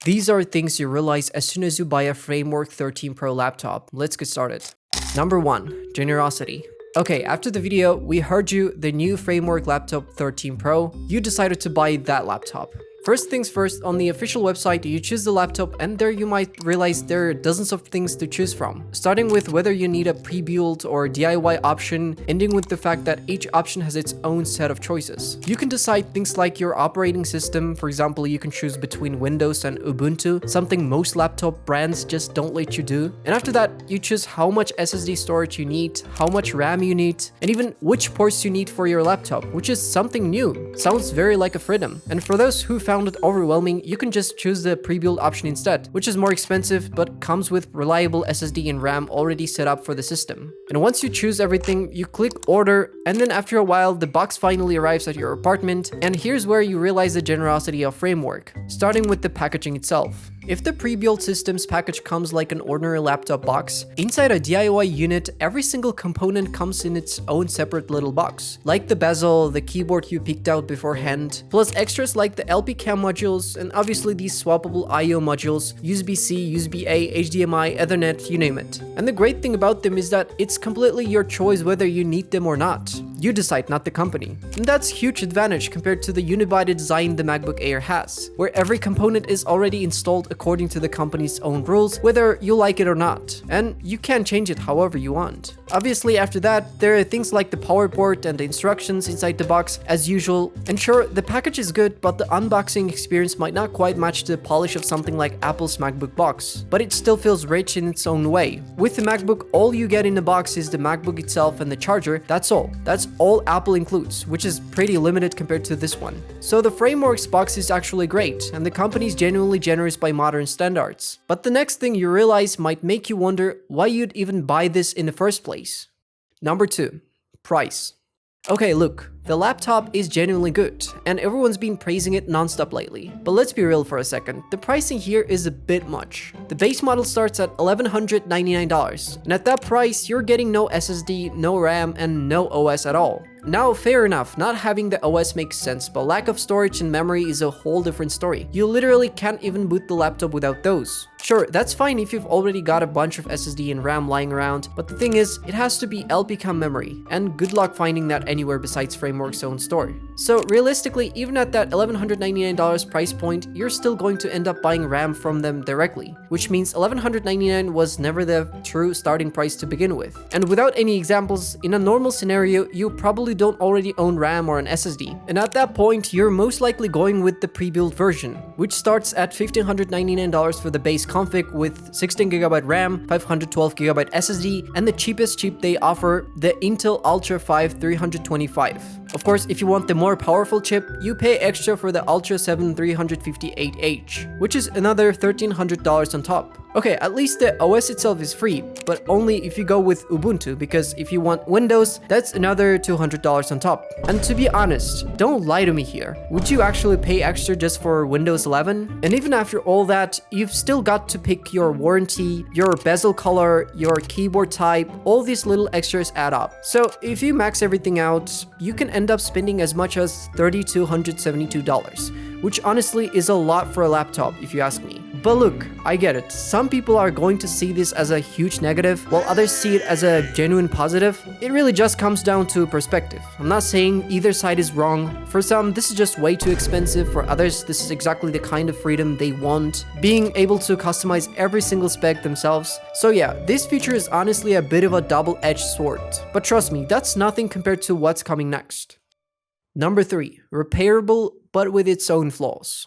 These are things you realize as soon as you buy a Framework 13 Pro laptop. Let's get started. Number 1. Generosity. Okay, after the video, we heard you the new Framework Laptop 13 Pro. You decided to buy that laptop. First things first, on the official website, you choose the laptop and there you might realize there are dozens of things to choose from. Starting with whether you need a pre-built or DIY option, ending with the fact that each option has its own set of choices. You can decide things like your operating system. For example, you can choose between Windows and Ubuntu, something most laptop brands just don't let you do. And after that, you choose how much SSD storage you need, how much RAM you need, and even which ports you need for your laptop, which is something new. Sounds very like a freedom. And for those who found it overwhelming, you can just choose the pre-built option instead, which is more expensive but comes with reliable SSD and RAM already set up for the system. And once you choose everything, you click order, and then after a while the box finally arrives at your apartment. And here's where you realize the generosity of Framework, starting with the packaging itself. If the pre-built systems package comes like an ordinary laptop box, inside a DIY unit, every single component comes in its own separate little box, like the bezel, the keyboard you picked out beforehand, plus extras like the Webcam modules, and obviously these swappable I/O modules, USB-C, USB-A, HDMI, Ethernet, you name it. And the great thing about them is that it's completely your choice whether you need them or not. You decide, not the company. And that's a huge advantage compared to the unibody design the MacBook Air has, where every component is already installed according to the company's own rules, whether you like it or not, and you can change it however you want. Obviously, after that, there are things like the power port and the instructions inside the box as usual. And sure, the package is good, but the unboxing experience might not quite match the polish of something like Apple's MacBook box, but it still feels rich in its own way. With the MacBook, all you get in the box is the MacBook itself and the charger. That's all Apple includes, which is pretty limited compared to this one. So the Frameworks box is actually great, and the company is genuinely generous by modern standards. But the next thing you realize might make you wonder why you'd even buy this in the first place. Number 2. Price. Okay, look, the laptop is genuinely good, and everyone's been praising it non-stop lately. But let's be real for a second, the pricing here is a bit much. The base model starts at $1,199, and at that price, you're getting no SSD, no RAM, and no OS at all. Now, fair enough, not having the OS makes sense, but lack of storage and memory is a whole different story. You literally can't even boot the laptop without those. Sure, that's fine if you've already got a bunch of SSD and RAM lying around, but the thing is, it has to be Webcam memory, and good luck finding that anywhere besides Framework's own store. So realistically, even at that $1,199 price point, you're still going to end up buying RAM from them directly, which means $1,199 was never the true starting price to begin with. And without any examples, in a normal scenario, you probably don't already own RAM or an SSD. And at that point, you're most likely going with the pre-built version, which starts at $1,599 for the base config with 16GB RAM, 512GB SSD, and the cheapest chip they offer, the Intel Ultra 5 325. Of course, if you want the more powerful chip, you pay extra for the Ultra 7 358H, which is another $1,300 on top. Okay, at least the OS itself is free, but only if you go with Ubuntu, because if you want Windows, that's another $200 on top. And to be honest, don't lie to me here. Would you actually pay extra just for Windows 11? And even after all that, you've still got to pick your warranty, your bezel color, your keyboard type, all these little extras add up. So if you max everything out, you can end up spending as much as $3,272, which honestly is a lot for a laptop if you ask me. But look, I get it. Some people are going to see this as a huge negative, while others see it as a genuine positive. It really just comes down to perspective. I'm not saying either side is wrong. For some, this is just way too expensive. For others, this is exactly the kind of freedom they want, being able to customize every single spec themselves. So yeah, this feature is honestly a bit of a double-edged sword. But trust me, that's nothing compared to what's coming next. Number 3. Repairable, but with its own flaws.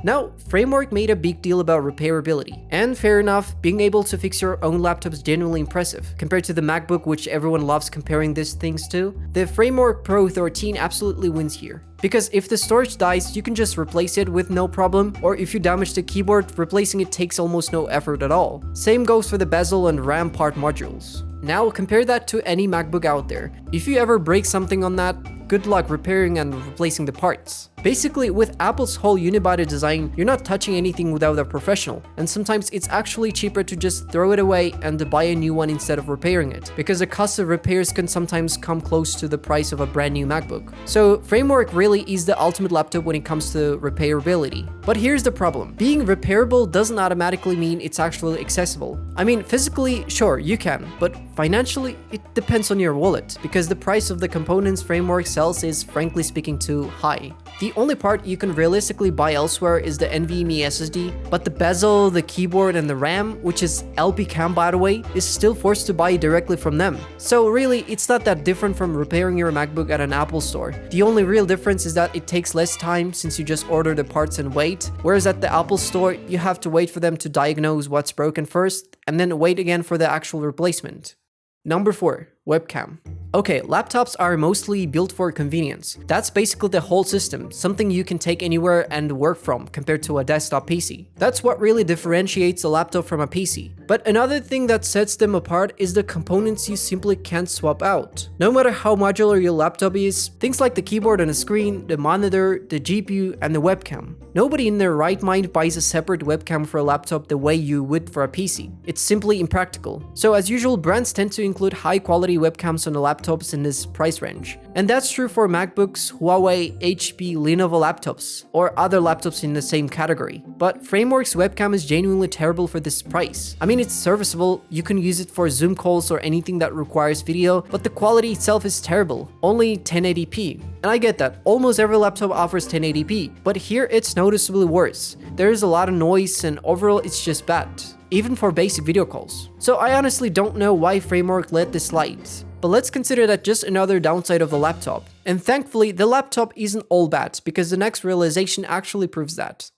Now, Framework made a big deal about repairability, and fair enough, being able to fix your own laptop is genuinely impressive. Compared to the MacBook, which everyone loves comparing these things to, the Framework Pro 13 absolutely wins here. Because if the storage dies, you can just replace it with no problem, or if you damage the keyboard, replacing it takes almost no effort at all. Same goes for the bezel and RAM part modules. Now, compare that to any MacBook out there. If you ever break something on that, good luck repairing and replacing the parts. Basically, with Apple's whole unibody design, you're not touching anything without a professional, and sometimes it's actually cheaper to just throw it away and buy a new one instead of repairing it, because the cost of repairs can sometimes come close to the price of a brand new MacBook. So Framework really is the ultimate laptop when it comes to repairability. But here's the problem. Being repairable doesn't automatically mean it's actually accessible. I mean, physically, sure, you can, but financially, it depends on your wallet, because the price of the components Framework sells is, frankly speaking, too high. The only part you can realistically buy elsewhere is the NVMe SSD, but the bezel, the keyboard, and the RAM, which is LPCAM by the way, is still forced to buy directly from them. So really, it's not that different from repairing your MacBook at an Apple store. The only real difference is that it takes less time since you just order the parts and wait, whereas at the Apple store, you have to wait for them to diagnose what's broken first, and then wait again for the actual replacement. Number 4. Webcam. Okay, laptops are mostly built for convenience. That's basically the whole system, something you can take anywhere and work from compared to a desktop PC. That's what really differentiates a laptop from a PC. But another thing that sets them apart is the components you simply can't swap out. No matter how modular your laptop is, things like the keyboard and the screen, the monitor, the GPU, and the webcam. Nobody in their right mind buys a separate webcam for a laptop the way you would for a PC. It's simply impractical. So as usual, brands tend to include high quality webcams on the laptops in this price range. And that's true for MacBooks, Huawei, HP, Lenovo laptops, or other laptops in the same category. But Framework's webcam is genuinely terrible for this price. I mean, it's serviceable, you can use it for Zoom calls or anything that requires video, but the quality itself is terrible, only 1080p. And I get that, almost every laptop offers 1080p, but here it's noticeably worse. There is a lot of noise and overall it's just bad, even for basic video calls. So I honestly don't know why Framework let this slide. But let's consider that just another downside of the laptop. And thankfully, the laptop isn't all bad, because the next realization actually proves that.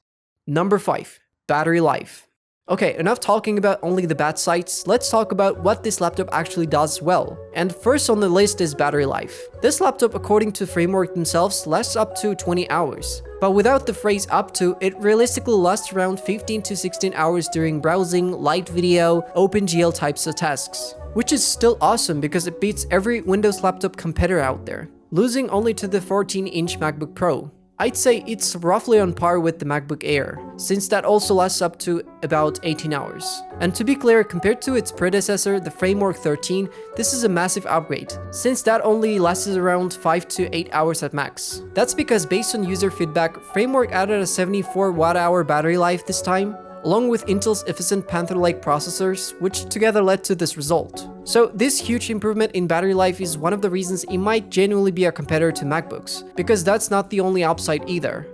Number 5. Battery life. Okay, enough talking about only the bad sides, let's talk about what this laptop actually does well. And first on the list is battery life. This laptop, according to Framework themselves, lasts up to 20 hours. But without the phrase up to, it realistically lasts around 15 to 16 hours during browsing, light video, OpenGL types of tasks. Which is still awesome because it beats every Windows laptop competitor out there, losing only to the 14-inch MacBook Pro. I'd say it's roughly on par with the MacBook Air, since that also lasts up to about 18 hours. And to be clear, compared to its predecessor, the Framework 13, this is a massive upgrade, since that only lasted around 5 to 8 hours at max. That's because based on user feedback, Framework added a 74 watt-hour battery life this time, along with Intel's efficient Panther Lake processors, which together led to this result. So this huge improvement in battery life is one of the reasons it might genuinely be a competitor to MacBooks, because that's not the only upside either.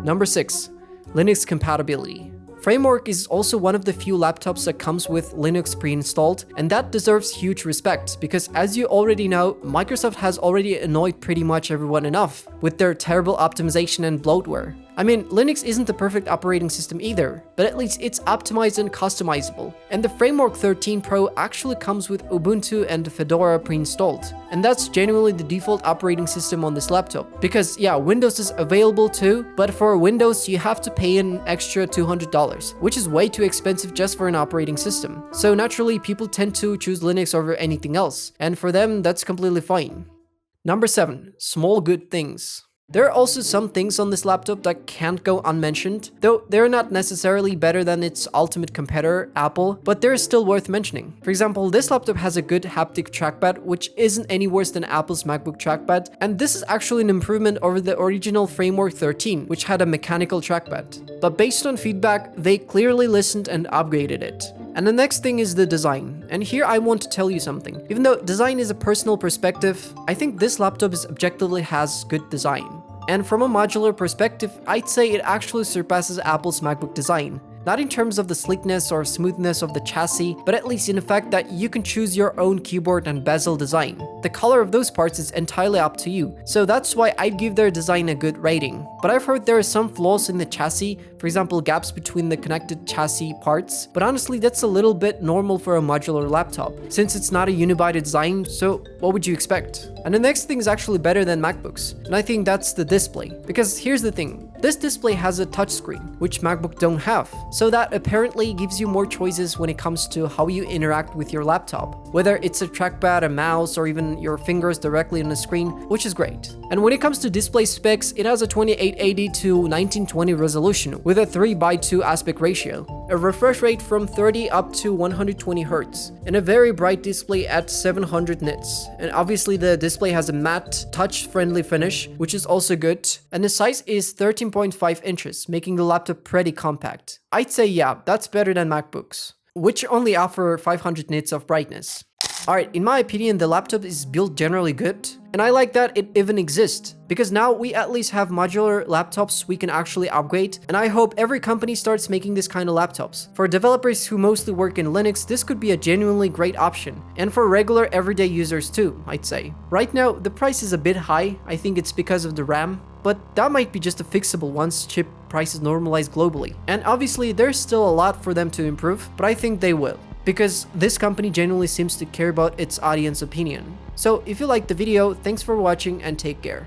Number 6. Linux compatibility. Framework is also one of the few laptops that comes with Linux pre-installed, and that deserves huge respect, because as you already know, Microsoft has already annoyed pretty much everyone enough with their terrible optimization and bloatware. I mean, Linux isn't the perfect operating system either, but at least it's optimized and customizable. And the Framework 13 Pro actually comes with Ubuntu and Fedora pre-installed. And that's genuinely the default operating system on this laptop. Because yeah, Windows is available too, but for Windows you have to pay an extra $200, which is way too expensive just for an operating system. So naturally, people tend to choose Linux over anything else, and for them that's completely fine. Number 7. Small good things. There are also some things on this laptop that can't go unmentioned, though they're not necessarily better than its ultimate competitor, Apple, but they're still worth mentioning. For example, this laptop has a good haptic trackpad, which isn't any worse than Apple's MacBook trackpad, and this is actually an improvement over the original Framework 13, which had a mechanical trackpad. But based on feedback, they clearly listened and upgraded it. And the next thing is the design. And here I want to tell you something. Even though design is a personal perspective, I think this laptop objectively has good design. And from a modular perspective, I'd say it actually surpasses Apple's MacBook design. Not in terms of the sleekness or smoothness of the chassis, but at least in the fact that you can choose your own keyboard and bezel design. The color of those parts is entirely up to you, so that's why I'd give their design a good rating. But I've heard there are some flaws in the chassis, for example gaps between the connected chassis parts, but honestly that's a little bit normal for a modular laptop, since it's not a unibody design, so what would you expect? And the next thing is actually better than MacBooks, and I think that's the display. Because here's the thing, This display has a touchscreen, which MacBook don't have, so that apparently gives you more choices when it comes to how you interact with your laptop, whether it's a trackpad, a mouse, or even your fingers directly on the screen, which is great. And when it comes to display specs, it has a 2880 to 1920 resolution with a 3:2 aspect ratio, a refresh rate from 30 up to 120 Hz, and a very bright display at 700 nits. And obviously the display has a matte, touch-friendly finish, which is also good, and the size is 13.5 inches, making the laptop pretty compact. I'd say yeah, that's better than MacBooks, which only offer 500 nits of brightness. Alright, in my opinion, the laptop is built generally good, and I like that it even exists, because now we at least have modular laptops we can actually upgrade, and I hope every company starts making this kind of laptops. For developers who mostly work in Linux, this could be a genuinely great option, and for regular everyday users too, I'd say. Right now, the price is a bit high. I think it's because of the RAM, but that might be just a fixable once chip prices normalize globally. And obviously, there's still a lot for them to improve, but I think they will, because this company genuinely seems to care about its audience opinion. So if you liked the video, thanks for watching and take care.